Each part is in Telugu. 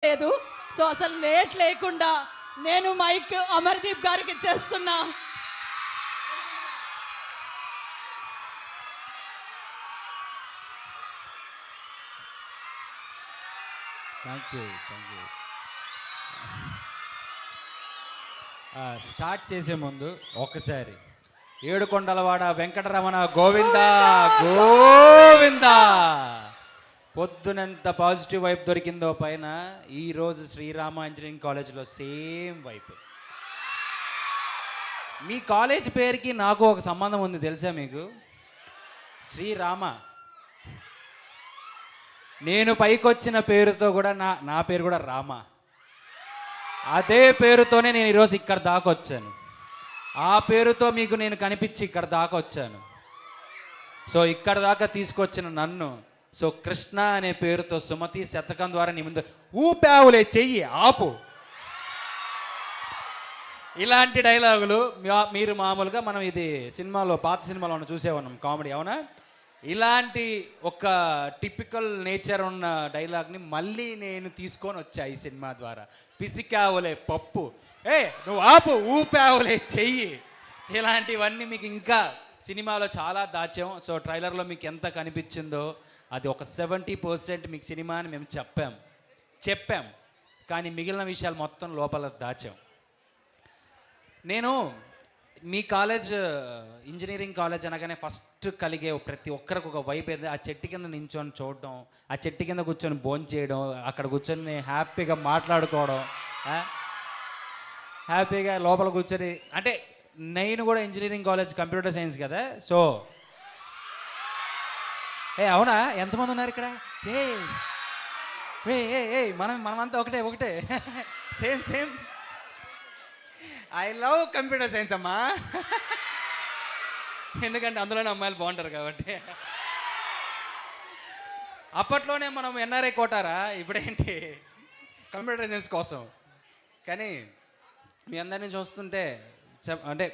లేదు. సో అసలు లేట్ లేకుండా నేను మైక్ అమర్దీప్ గారికి ఇచ్చేస్తున్నా. Thank you. స్టార్ట్ చేసే ముందు ఒక్కసారి ఏడుకొండలవాడ వెంకటరమణ గోవిందా గోవిందా. పొద్దునంత పాజిటివ్ వైపు దొరికిందో పైన ఈరోజు శ్రీరామ ఇంజనీరింగ్ కాలేజ్లో సేమ్ వైపు. మీ కాలేజ్ పేరుకి నాకు ఒక సంబంధం ఉంది తెలుసా మీకు? శ్రీరామ. నేను పైకొచ్చిన పేరుతో కూడా నా పేరు కూడా రామ. అదే పేరుతోనే నేను ఈరోజు ఇక్కడ దాకా వచ్చాను. ఆ పేరుతో మీకు నేను కనిపించి ఇక్కడ దాకా వచ్చాను. సో ఇక్కడ దాకా తీసుకొచ్చిన నన్ను సో కృష్ణ అనే పేరుతో సుమతి శతకం ద్వారా నీ ముందు ఊపావులే చెయ్యి ఆపు. ఇలాంటి డైలాగులు మీరు మామూలుగా మనం ఇది సినిమాలో పాత సినిమాలో మనం చూసేవాళ్ళం కామెడీ, అవునా? ఇలాంటి ఒక టిపికల్ నేచర్ ఉన్న డైలాగ్ని మళ్ళీ నేను తీసుకొని వచ్చా ఈ సినిమా ద్వారా. పిసికావులే పప్పు, నువ్వు ఆపు, ఊపావులే చెయ్యి. ఇలాంటివన్నీ మీకు ఇంకా సినిమాలో చాలా దాచాం. సో ట్రైలర్లో మీకు ఎంత కనిపించిందో అది ఒక 70% మీకు సినిమా అని మేము చెప్పాం కానీ మిగిలిన విషయాలు మొత్తం లోపల దాచాం. నేను మీ కాలేజ్ ఇంజనీరింగ్ కాలేజ్ అనగానే ఫస్ట్ కలిగే ప్రతి ఒక్కరికి ఒక వైబ్ ఏది, ఆ చెట్టు కింద నించొని చూడడం, ఆ చెట్టు కింద కూర్చొని భోంచేయడం, అక్కడ కూర్చొని హ్యాపీగా మాట్లాడుకోవడం, హ్యాపీగా లోపల కూర్చొని. అంటే నేను కూడా ఇంజనీరింగ్ కాలేజ్ కంప్యూటర్ సైన్స్ కదా. సో అవునా, ఎంతమంది ఉన్నారు ఇక్కడ? మనమంతా ఒకటే same. I love computer science అమ్మా. ఎందుకంటే అందులోనే అమ్మాయిలు బాగుంటారు కాబట్టి. అప్పట్లోనే మనం ఎన్ఆర్ఐ కోటారా, ఇప్పుడేంటి కంప్యూటర్ సైన్స్ కోసం. కానీ మీ అందరినీ చూస్తుంటే అంటే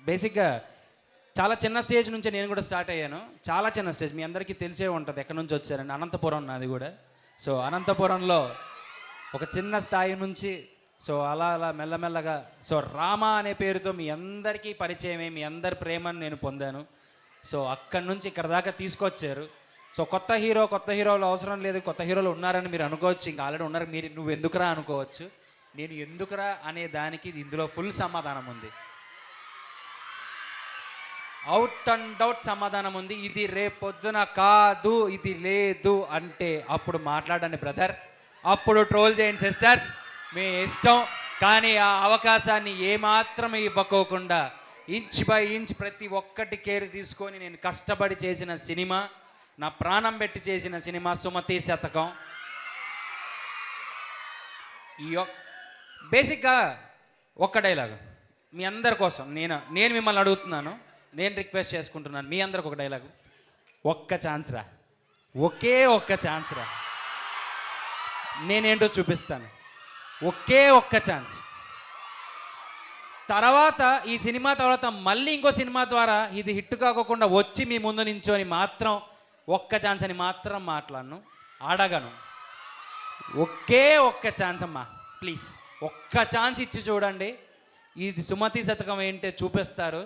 బేసిక్గా చాలా చిన్న స్టేజ్ నుంచి నేను కూడా స్టార్ట్ అయ్యాను. చాలా చిన్న స్టేజ్, మీ అందరికీ తెలిసే ఉంటుంది ఎక్కడి నుంచి వచ్చారని. అనంతపురం నాది కూడా. సో అనంతపురంలో ఒక చిన్న స్థాయి నుంచి సో అలా మెల్లమెల్లగా సో రామ అనే పేరుతో మీ అందరికీ పరిచయమే, మీ అందరి ప్రేమను నేను పొందాను. సో అక్కడి నుంచి ఇక్కడ దాకా తీసుకొచ్చారు. సో కొత్త హీరోలు అవసరం లేదు, కొత్త హీరోలు ఉన్నారని మీరు అనుకోవచ్చు, ఇంకా ఆల్రెడీ ఉన్నారు. నువ్వు ఎందుకురా అనుకోవచ్చు. నేను ఎందుకురా అనే దానికి ఇందులో ఫుల్ సమాధానం ఉంది, అవుట్ అండ్ అవుట్ సమాధానం ఉంది. ఇది రేపొద్దున కాదు, ఇది లేదు అంటే అప్పుడు మాట్లాడండి బ్రదర్, అప్పుడు ట్రోల్ చేయండి సిస్టర్స్, మీ ఇష్టం. కానీ ఆ అవకాశాన్ని ఏమాత్రం ఇవ్వకోకుండా ఇంచ్ బై ఇంచ్ ప్రతి ఒక్కటి కేర్ తీసుకొని నేను కష్టపడి చేసిన సినిమా, నా ప్రాణం పెట్టి చేసిన సినిమా సుమతి శతకం. బేసిక్గా ఒక్క డైలాగ్ మీ అందరి కోసం నేను మిమ్మల్ని అడుగుతున్నాను, నేను రిక్వెస్ట్ చేసుకుంటున్నాను. మీ అందరికి ఒక డైలాగు, ఒక్క ఛాన్స్ రా, ఒకే ఒక్క ఛాన్స్ రా, నేనేంటో చూపిస్తాను, ఒకే ఒక్క ఛాన్స్. తర్వాత ఈ సినిమా తర్వాత మళ్ళీ ఇంకో సినిమా ద్వారా ఇది హిట్ కాకోకుండా వచ్చి మీ ముందు నించొని మాత్రం ఒక్క ఛాన్స్ అని మాత్రం మాట్లాడను, అడగను. ఒకే ఒక్క ఛాన్స్ అమ్మా, ప్లీజ్ ఒక్క ఛాన్స్ ఇచ్చి చూడండి. ఇది సుమతి శతకం ఏంటో చూపిస్తారు,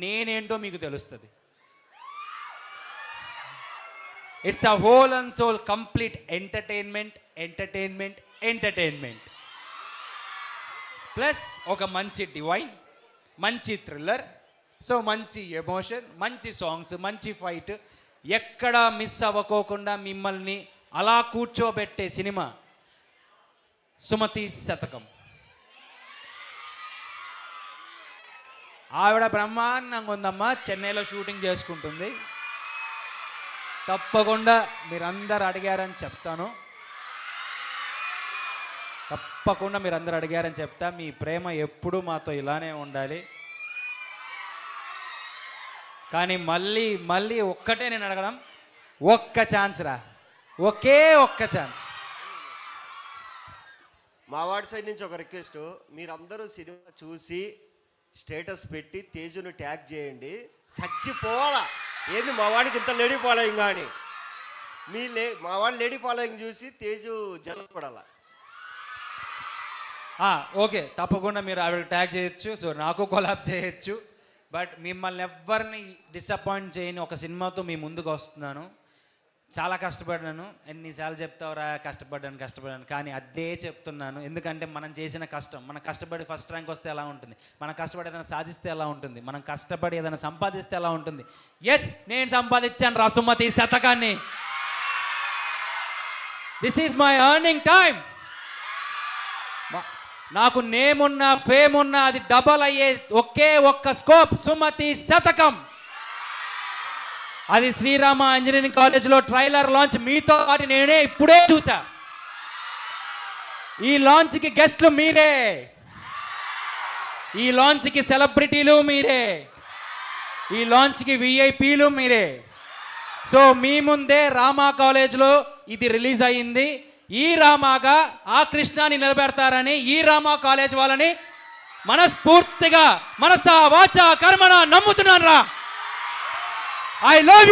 నేనేంటో మీకు తెలుస్తుంది. It's a whole and soul complete entertainment plus ఒక మంచి డివైన్, మంచి థ్రిల్లర్, సో మంచి ఎమోషన్, మంచి సాంగ్స్, మంచి ఫైట్, ఎక్కడా మిస్ అవ్వకోకుండా మిమ్మల్ని అలా కూర్చోబెట్టే సినిమా సుమతి శతకం. ఆవిడ బ్రహ్మాండంగా ఉందమ్మా, చెన్నైలో షూటింగ్ చేసుకుంటుంది. తప్పకుండా మీరందరూ అడిగారని చెప్తాను, తప్పకుండా మీరందరూ అడిగారని చెప్తా. మీ ప్రేమ ఎప్పుడూ మాతో ఇలానే ఉండాలి. కానీ మళ్ళీ ఒక్కటే నేను అడగడం, ఒక్క ఛాన్స్ రా, ఒకే ఒక్క ఛాన్స్. మా వాడి సైడ్ నుంచి ఒక రిక్వెస్ట్, మీరందరూ సినిమా చూసి స్టేటస్ పెట్టి తేజును ట్యాగ్ చేయండి. చచ్చిపోవాలా ఏంది మా వాడికి ఇంత లేడీ ఫాలోయింగ్ కానీ, మా వాడు లేడీ ఫాలోయింగ్ చూసి తేజు జలపడాల. ఓకే, తప్పకుండా మీరు ఆవిడ ట్యాగ్ చేయొచ్చు, సో నాకు కొలాబ్ చేయొచ్చు. బట్ మిమ్మల్ని ఎవరిని డిసప్పాయింట్ చేయని ఒక సినిమాతో మీ ముందుకు వస్తున్నాను. చాలా కష్టపడ్డాను, ఎన్నిసార్లు చెప్తావురా కష్టపడ్డాను, కానీ అదే చెప్తున్నాను. ఎందుకంటే మనం చేసిన కష్టం, మనం కష్టపడి ఫస్ట్ ర్యాంక్ వస్తే ఎలా ఉంటుంది, మనం కష్టపడి ఏదైనా సాధిస్తే ఎలా ఉంటుంది, మనం కష్టపడి ఏదైనా సంపాదిస్తే ఎలా ఉంటుంది. ఎస్, నేను సంపాదించాను రా సుమతి శతకాన్ని. This is my earning time. నాకు నేమ్ ఉన్నా ఫేమ్ ఉన్నా అది డబల్ అయ్యే ఒకే ఒక్క స్కోప్ సుమతి శతకం. అది శ్రీరామ ఇంజనీరింగ్ కాలేజ్లో ట్రైలర్ లాంచ్ మీతో పాటు నేనే ఇప్పుడే చూసా. ఈ లాంచ్కి గెస్ట్లు మీరే, ఈ లాంచ్కి సెలబ్రిటీలు మీరే, ఈ లాంచ్కి విఐపీలు మీరే. సో మీ ముందే రామా కాలేజ్లో ఇది రిలీజ్ అయ్యింది. ఈ రామాగా ఆ కృష్ణాని నిలబెడతారని ఈ రామా కాలేజ్ వాళ్ళని మనస్ఫూర్తిగా మనసా వాచా కర్మణ నమ్ముతున్నాను రా. I love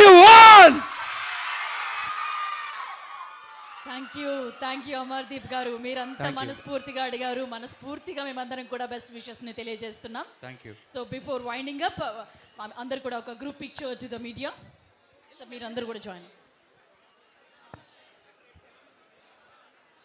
you all. Thank you Amardeep గారు, మీరంతా మనస్ఫూర్తిగా అడిగారు, మనస్ఫూర్తిగా మేమందరం కూడా బెస్ట్ విషెస్ని తెలియజేస్తున్నాం. Thank you. So before winding up అందరు కూడా ఒక group picture to the media. So మీరందరూ కూడా జాయిన్.